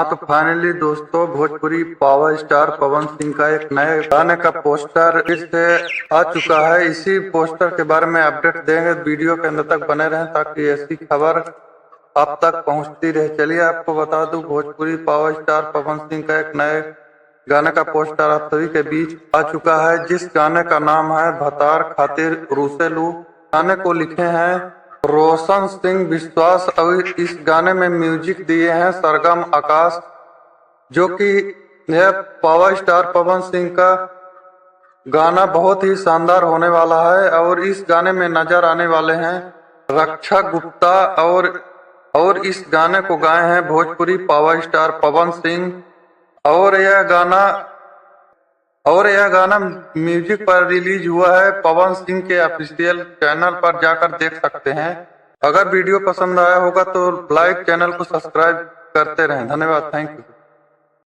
तो फाइनली दोस्तों Bhojpuri power star Pawan Singh का एक नए गाने का पोस्टर फिर से आ चुका है। इसी पोस्टर के बारे में अपडेट देंगे, वीडियो के अंत तक बने रहें ताकि ऐसी खबर आप तक पहुंचती रहे। चलिए आपको बता दूं, भोजपुरी पावर स्टार पवन सिंह का एक नए गाने का पोस्टर आप सभी के बीच आ चुका है, जिस गाने का नाम है भतार खातिर रूसेलू। गाने को लिखे हैं रोशन सिंह विश्वास और इस गाने में म्यूजिक दिए हैं सरगम आकाश, जो कि यह पावर स्टार पवन सिंह का गाना बहुत ही शानदार होने वाला है। और इस गाने में नजर आने वाले हैं रक्षा गुप्ता और इस गाने को गाए हैं भोजपुरी पावर स्टार पवन सिंह। और यह गाना म्यूजिक पर रिलीज हुआ है, पवन सिंह के ऑफिशियल चैनल पर जाकर देख सकते हैं। अगर वीडियो पसंद आया होगा तो लाइक, चैनल को सब्सक्राइब करते रहें। धन्यवाद, थैंक यू।